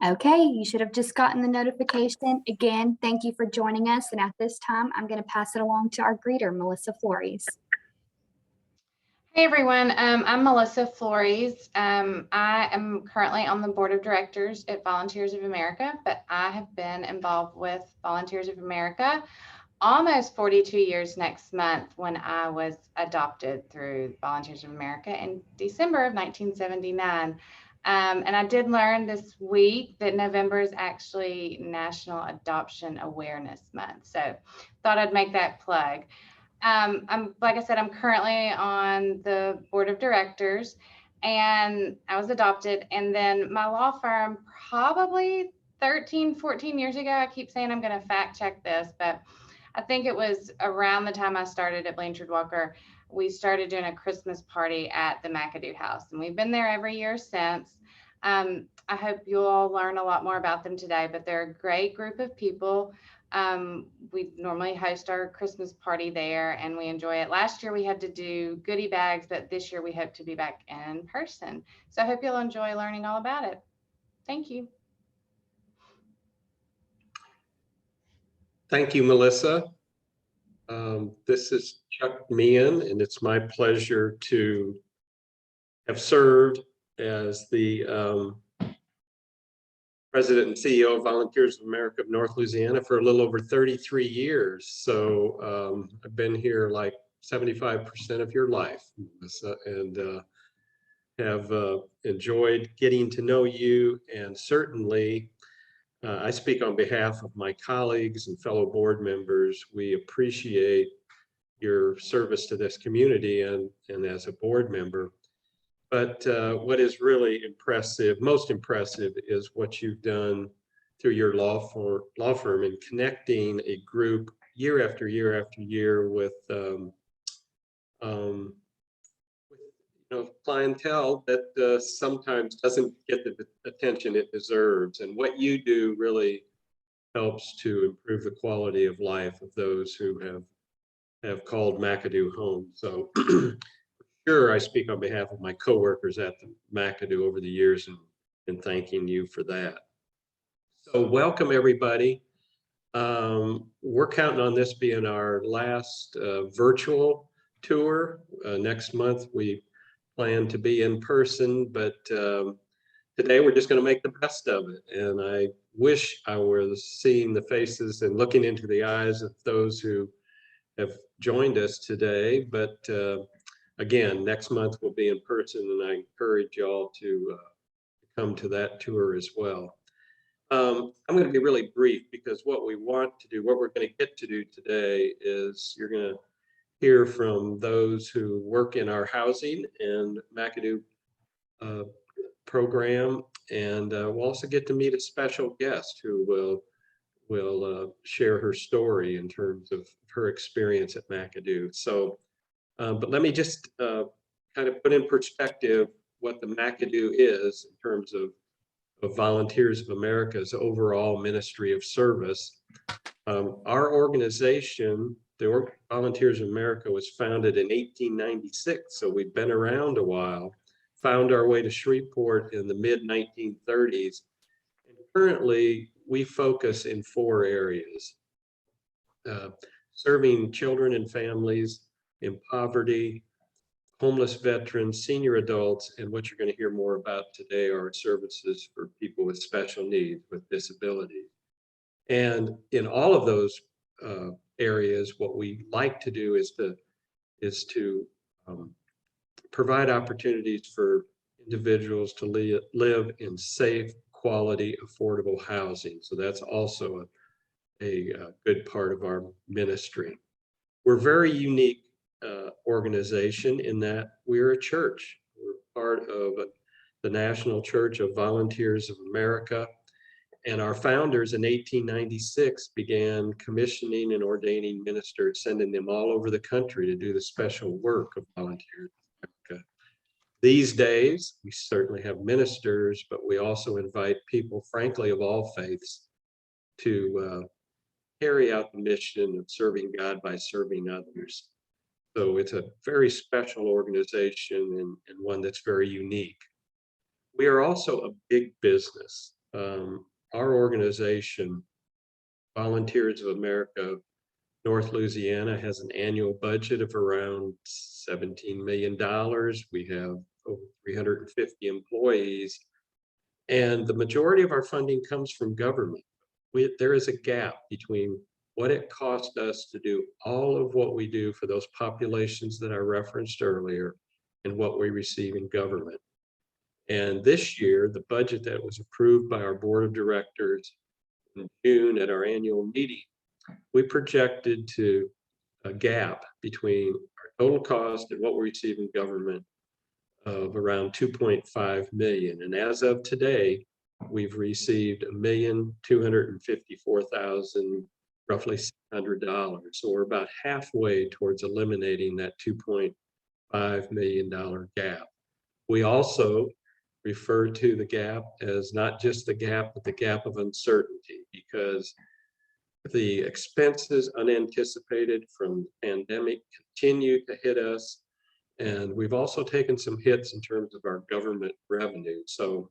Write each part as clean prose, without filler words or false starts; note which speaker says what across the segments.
Speaker 1: Okay, you should have just gotten the notification. Again, thank you for joining us. And at this time, I'm going to pass it along to our greeter, Melissa Flores.
Speaker 2: Hey everyone, I'm Melissa Flores. I am currently on the board of directors at Volunteers of America, but I have been involved with Volunteers of America almost 42 years next month when I was adopted through Volunteers of America in December of 1979. And I did learn this week that November is actually National Adoption Awareness Month. So thought I'd make that plug. Like I said, I'm currently on the board of directors, and I was adopted. And then my law firm, probably 13, 14 years ago, I keep saying I'm going to fact check this, but I think it was around the time I started at Blanchard Walker, we started doing a Christmas party at the McAdoo house, and we've been there every year since. I hope you'll all learn a lot more about them today, but they're a great group of people. We normally host our Christmas party there and we enjoy it. Last year we had to do goodie bags, but this year we hope to be back in person. So I hope you'll enjoy learning all about it. Thank you.
Speaker 3: Thank you, Melissa. This is Chuck Meehan, and it's my pleasure to have served as the President and CEO of Volunteers of America of North Louisiana for a little over 33 years. So I've been here like 75% of your life, Melissa, and have enjoyed getting to know you. And certainly, I speak on behalf of my colleagues and fellow board members. We appreciate your service to this community and as a board member. But what is really impressive, most impressive, is what you've done through your law firm in connecting a group year after year after year with clientele that sometimes doesn't get the attention it deserves. And what you do really helps to improve the quality of life of those who have called McAdoo home. So sure, I speak on behalf of my coworkers at the McAdoo over the years and thanking you for that. So welcome everybody. We're counting on this being our last virtual tour. Next month we plan to be in person, but today we're just going to make the best of it. And I wish I was seeing the faces and looking into the eyes of those who have joined us today. But again, next month we'll be in person, and I encourage y'all to come to that tour as well. I'm going to be really brief because what we want to do, what we're going to get to do today is you're going to hear from those who work in our housing and McAdoo program, and we'll also get to meet a special guest who will share her story in terms of her experience at McAdoo. So, but let me just kind of put in perspective what the McAdoo is in terms of Volunteers of America's overall ministry of service. Our organization, the Volunteers of America, was founded in 1896, so we've been around a while, found our way to Shreveport in the mid-1930s. And currently, we focus in 4 areas: serving children and families in poverty, homeless veterans, senior adults, and what you're going to hear more about today are services for people with special needs, with disabilities. And in all of those areas, what we like to do is to provide opportunities for individuals to live in safe, quality, affordable housing. So that's also a good part of our ministry. We're very unique organization in that we're a church. We're part of the National Church of Volunteers of America. And our founders in 1896 began commissioning and ordaining ministers, sending them all over the country to do the special work of Volunteers of America. These days, we certainly have ministers, but we also invite people, frankly, of all faiths to carry out the mission of serving God by serving others. So it's a very special organization and one that's very unique. We are also a big business. Our organization, Volunteers of America North Louisiana, has an annual budget of around $17 million. We have over 350 employees, and the majority of our funding comes from government. There is a gap between what it cost us to do all of what we do for those populations that I referenced earlier and what we receive in government. And this year, the budget that was approved by our board of directors in June at our annual meeting, we projected to a gap between our total cost and what we receive in government of around 2.5 million. And as of today, we've received $1,254,000, roughly $600. So we're about halfway towards eliminating that $2.5 million gap. We also refer to the gap as not just the gap, but the gap of uncertainty, because the expenses unanticipated from the pandemic continue to hit us. And we've also taken some hits in terms of our government revenue. So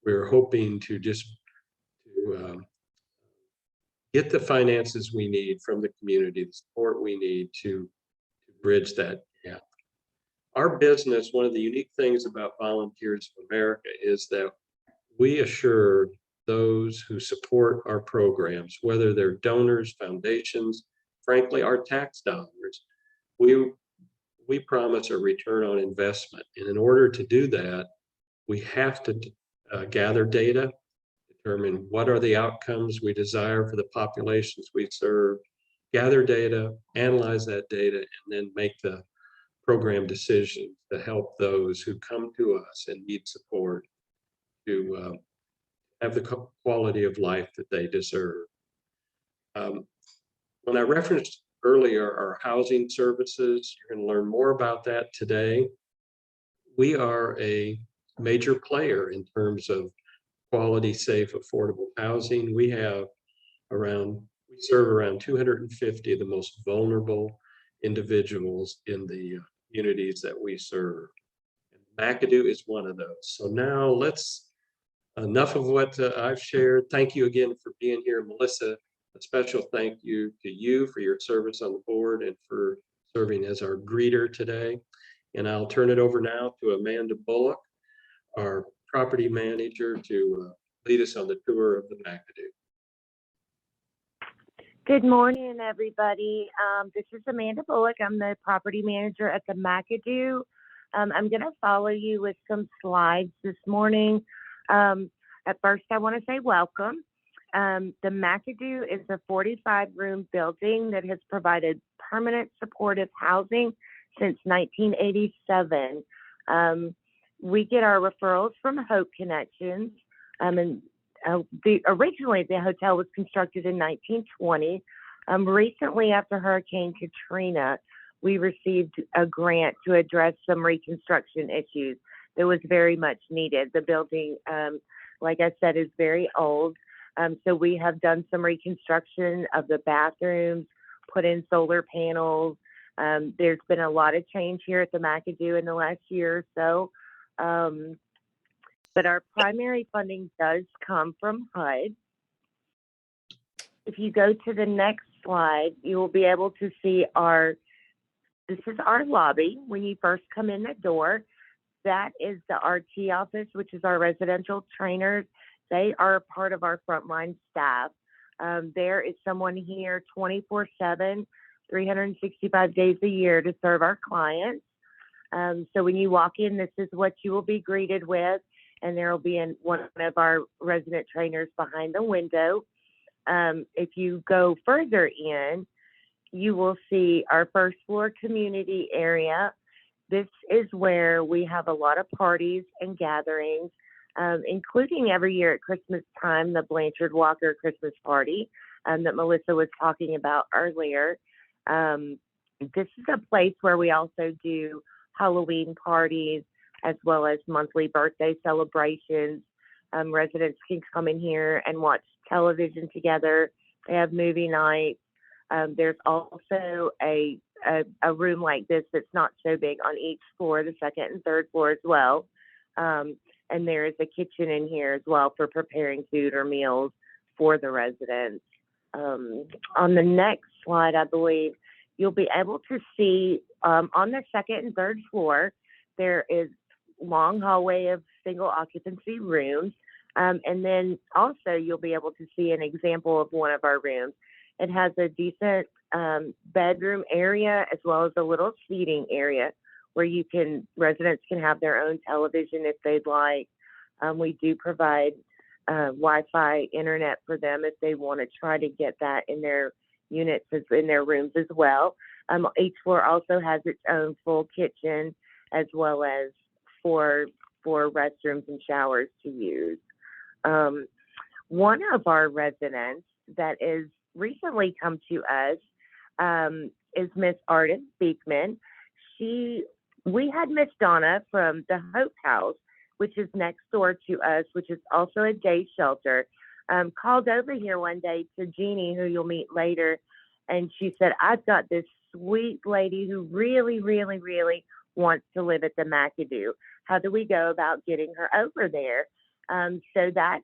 Speaker 3: we're hoping to just get the finances we need from the community, the support we need to bridge that gap. Our business, one of the unique things about Volunteers of America is that we assure those who support our programs, whether they're donors, foundations, frankly, our tax dollars, we promise a return on investment. And in order to do that, we have to gather data, determine what are the outcomes we desire for the populations we serve, gather data, analyze that data, and then make the program decisions to help those who come to us and need support to have the quality of life that they deserve. When I referenced earlier our housing services, you're going to learn more about that today. We are a major player in terms of quality, safe, affordable housing. We serve around 250 of the most vulnerable individuals in the communities that we serve. And McAdoo is one of those. So now enough of what I've shared. Thank you again for being here, Melissa. A special thank you to you for your service on the board and for serving as our greeter today. And I'll turn it over now to Amanda Bullock, our property manager, to lead us on the tour of the McAdoo.
Speaker 4: Good morning, everybody. This is Amanda Bullock. I'm the property manager at the McAdoo. I'm going to follow you with some slides this morning. At first, I want to say welcome. The McAdoo is a 45-room building that has provided permanent supportive housing since 1987. We get our referrals from Hope Connections, originally the hotel was constructed in 1920. Recently, after Hurricane Katrina, we received a grant to address some reconstruction issues that was very much needed. The building, like I said, is very old. So we have done some reconstruction of the bathrooms, put in solar panels. There's been a lot of change here at the McAdoo in the last year or so. But our primary funding does come from HUD. If you go to the next slide, you will be able to see this is our lobby when you first come in the door. That is the RT office, which is our residential trainers. They are part of our frontline staff. There is someone here 24/7, 365 days a year to serve our clients. So when you walk in, this is what you will be greeted with, and there will be one of our resident trainers behind the window. If you go further in, you will see our first floor community area. This is where we have a lot of parties and gatherings, including every year at Christmas time, the Blanchard Walker Christmas party that Melissa was talking about earlier. This is a place where we also do Halloween parties as well as monthly birthday celebrations. Residents can come in here and watch television together. They have movie nights. There's also a room like this that's not so big on each floor, the second and third floor as well. And there is a kitchen in here as well for preparing food or meals for the residents. On the next slide, I believe, you'll be able to see on the second and third floor, there is long hallway of single occupancy rooms. And then also you'll be able to see an example of one of our rooms. It has a decent bedroom area as well as a little seating area where residents can have their own television if they'd like. We do provide Wi-Fi internet for them if they want to try to get that in their units, in their rooms as well. Each floor also has its own full kitchen as well as four restrooms and showers to use. One of our residents that is recently come to us is Miss Arden Beekman. We had Miss Donna from the Hope House, which is next door to us, which is also a day shelter, called over here one day to Jeannie, who you'll meet later. And she said, I've got this sweet lady who really, really, really wants to live at the McAdoo. How do we go about getting her over there? So that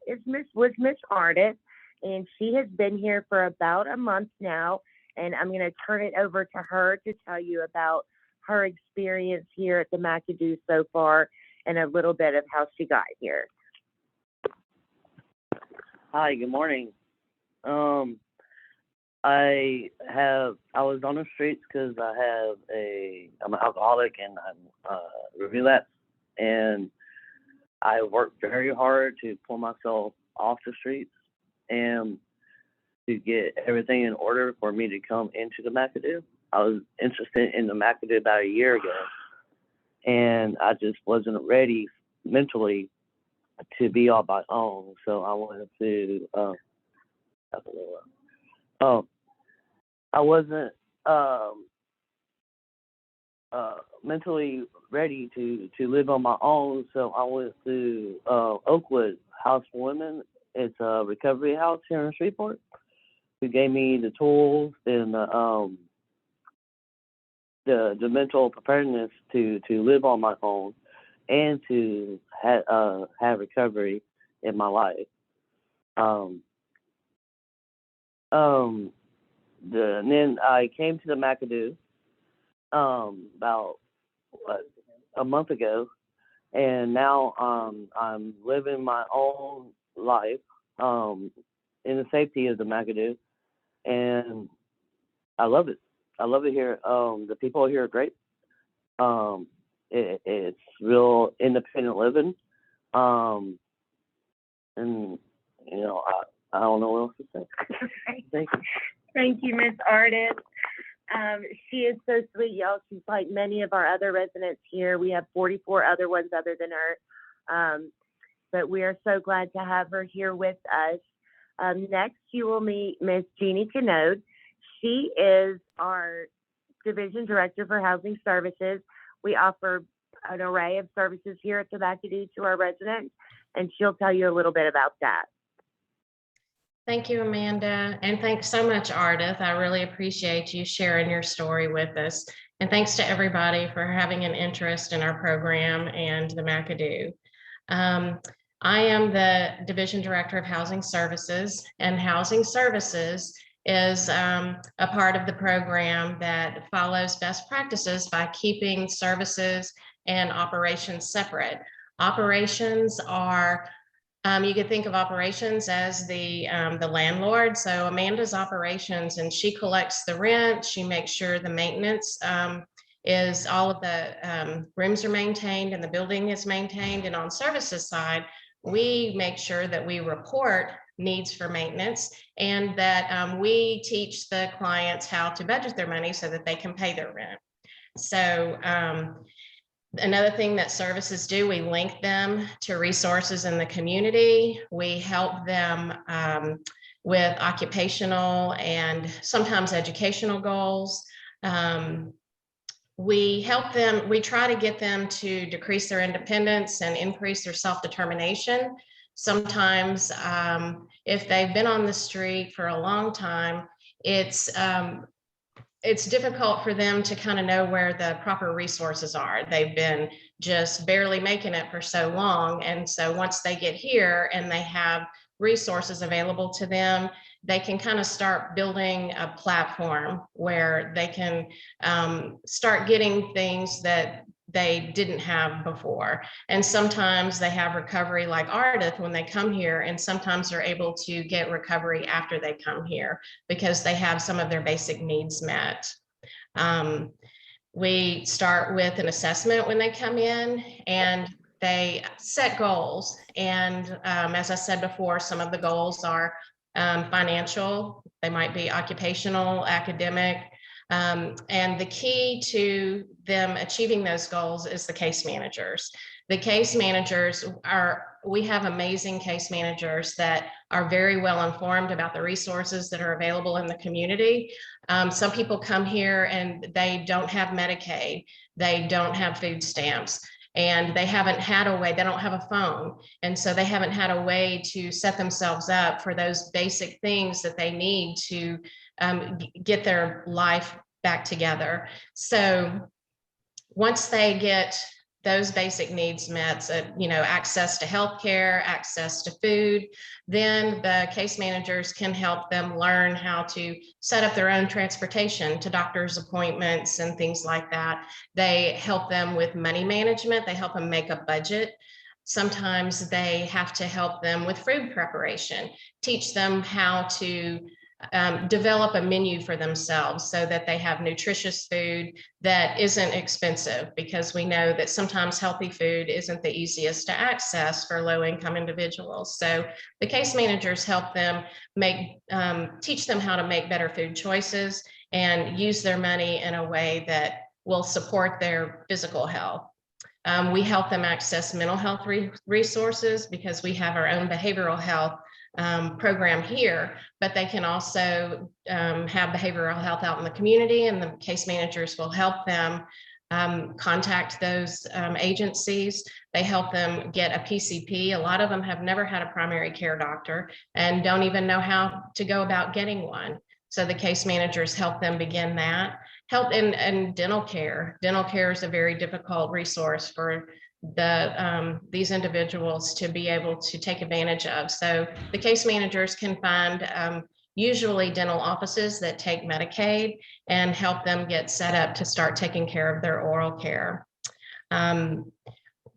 Speaker 4: was Miss Arden, and she has been here for about a month now. And I'm going to turn it over to her to tell you about her experience here at the McAdoo so far and a little bit of how she got here.
Speaker 5: Hi, good morning. I was on the streets because I'm an alcoholic and I'm relapsed, and I worked very hard to pull myself off the streets and to get everything in order for me to come into the McAdoo. I was interested in the McAdoo about a year ago, and I just wasn't ready mentally to be on my own. So I wanted to, I wasn't mentally ready to live on my own. So I went to Oakwood House for Women. It's a recovery house here in Shreveport, who gave me the tools and the mental preparedness to live on my own and to have recovery in my life. Then I came to the McAdoo about a month ago, and now I'm living my own life in the safety of the McAdoo, and I love it. I love it here. The people here are great. It's real independent living, and I don't know what else to say. Thank you.
Speaker 4: Thank you, Miss Arden. She is so sweet, y'all. She's like many of our other residents here. We have 44 other ones other than her. But we are so glad to have her here with us. Next, you will meet Miss Jeannie Canode. She is our Division Director for Housing Services. We offer an array of services here at the McAdoo to our residents, and she'll tell you a little bit about that.
Speaker 6: Thank you, Amanda. And thanks so much, Ardith. I really appreciate you sharing your story with us. And thanks to everybody for having an interest in our program and the McAdoo. I am the Division Director of Housing Services, and Housing Services is a part of the program that follows best practices by keeping services and operations separate. Operations are you could think of operations as the landlord. So Amanda's operations, and she collects the rent. She makes sure the maintenance is all of the rooms are maintained and the building is maintained. And on services side, we make sure that we report needs for maintenance and that we teach the clients how to budget their money so that they can pay their rent. So another thing that services do, we link them to resources in the community. We help them with occupational and sometimes educational goals. We help them, we try to get them to decrease their independence and increase their self-determination. Sometimes if they've been on the street for a long time, it's it's difficult for them to kind of know where the proper resources are. They've been just barely making it for so long. And so once they get here and they have resources available to them, they can kind of start building a platform where they can start getting things that they didn't have before. And sometimes they have recovery like Ardith when they come here, and sometimes they're able to get recovery after they come here because they have some of their basic needs met. We start with an assessment when they come in, and they set goals. And as I said before, some of the goals are financial, they might be occupational, academic, and the key to them achieving those goals is the case managers. The case managers we have amazing case managers that are very well informed about the resources that are available in the community. Some people come here and they don't have Medicaid, they don't have food stamps, and they haven't had a way, they don't have a phone. And so they haven't had a way to set themselves up for those basic things that they need to get their life back together. So once they get those basic needs met, access to healthcare, access to food, then the case managers can help them learn how to set up their own transportation to doctor's appointments and things like that. They help them with money management. They help them make a budget. Sometimes they have to help them with food preparation, teach them how to develop a menu for themselves so that they have nutritious food that isn't expensive, because we know that sometimes healthy food isn't the easiest to access for low-income individuals. So the case managers help them teach them how to make better food choices and use their money in a way that will support their physical health. We help them access mental health resources because we have our own behavioral health program here, but they can also have behavioral health out in the community, and the case managers will help them contact those agencies. They help them get a PCP. A lot of them have never had a primary care doctor and don't even know how to go about getting one. So the case managers help them begin that. Help in dental care. Dental care is a very difficult resource for these individuals to be able to take advantage of. So the case managers can find usually dental offices that take Medicaid and help them get set up to start taking care of their oral care.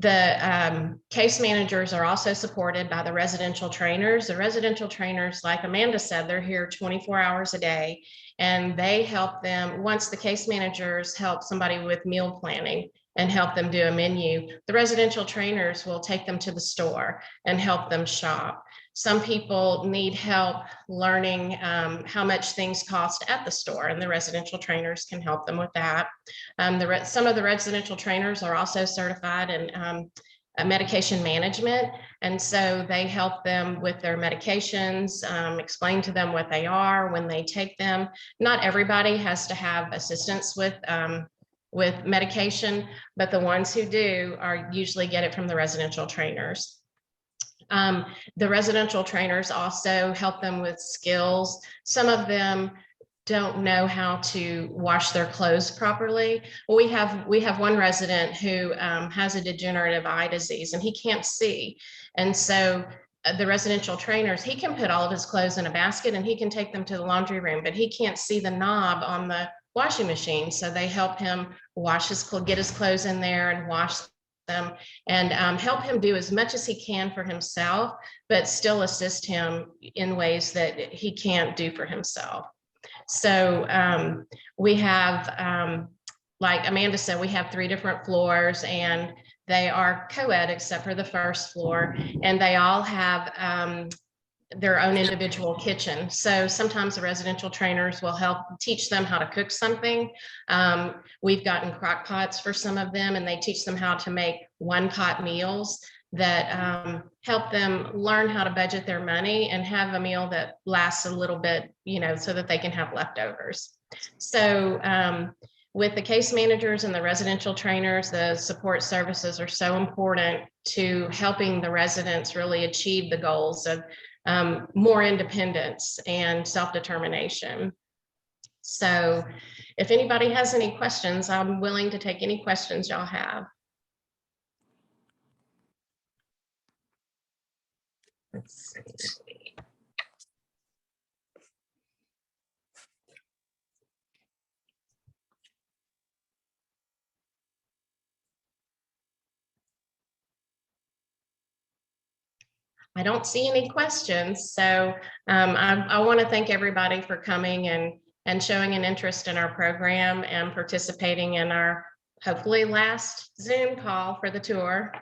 Speaker 6: The case managers are also supported by the residential trainers. The residential trainers, like Amanda said, they're here 24 hours a day, and they help them. Once the case managers help somebody with meal planning and help them do a menu, the residential trainers will take them to the store and help them shop. Some people need help learning how much things cost at the store, and the residential trainers can help them with that. Some of the residential trainers are also certified in medication management, and so they help them with their medications, explain to them what they are when they take them. Not everybody has to have assistance with medication, but the ones who do usually get it from the residential trainers. The residential trainers also help them with skills. Some of them don't know how to wash their clothes properly. Well, we have one resident who has a degenerative eye disease and he can't see. And so the residential trainers, he can put all of his clothes in a basket and he can take them to the laundry room, but he can't see the knob on the washing machine. So they help him get his clothes in there and wash them, and help him do as much as he can for himself, but still assist him in ways that he can't do for himself. So we have, like Amanda said, we have 3 different floors, and they are co-ed except for the first floor, and they all have their own individual kitchen. So sometimes the residential trainers will help teach them how to cook something. We've gotten crock pots for some of them, and they teach them how to make one-pot meals that help them learn how to budget their money and have a meal that lasts a little bit, so that they can have leftovers. So with the case managers and the residential trainers, the support services are so important to helping the residents really achieve the goals of more independence and self-determination. So if anybody has any questions, I'm willing to take any questions y'all have. Let's see. I don't see any questions, so I want to thank everybody for coming and showing an interest in our program and participating in our hopefully last Zoom call for the tour.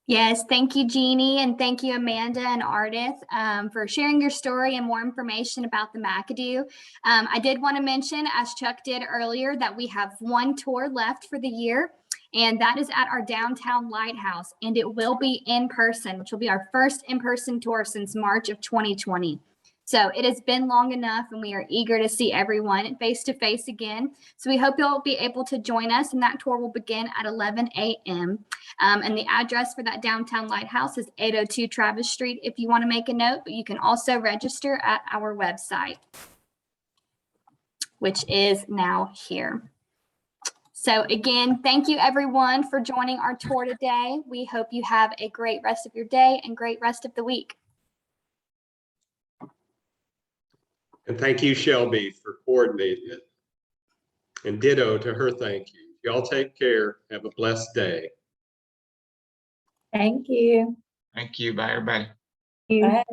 Speaker 1: Yes, thank you, Jeannie, and thank you, Amanda and Ardith, for sharing your story and more information about the McAdoo. I did want to mention, as Chuck did earlier, that we have one tour left for the year, and that is at our downtown lighthouse, and it will be in person, which will be our first in-person tour since March of 2020. So it has been long enough, and we are eager to see everyone face to face again. So we hope you'll be able to join us, and that tour will begin at 11 a.m. And the address for that downtown lighthouse is 802 Travis Street if you want to make a note, but you can also register at our website, which is now here. So again, thank you everyone for joining our tour today. We hope you have a great rest of your day and great rest of the week.
Speaker 3: And thank you, Shelby, for coordinating it. And ditto to her thank you. Y'all take care. Have a blessed day.
Speaker 7: Thank you.
Speaker 8: Thank you. Bye, everybody.
Speaker 7: Bye.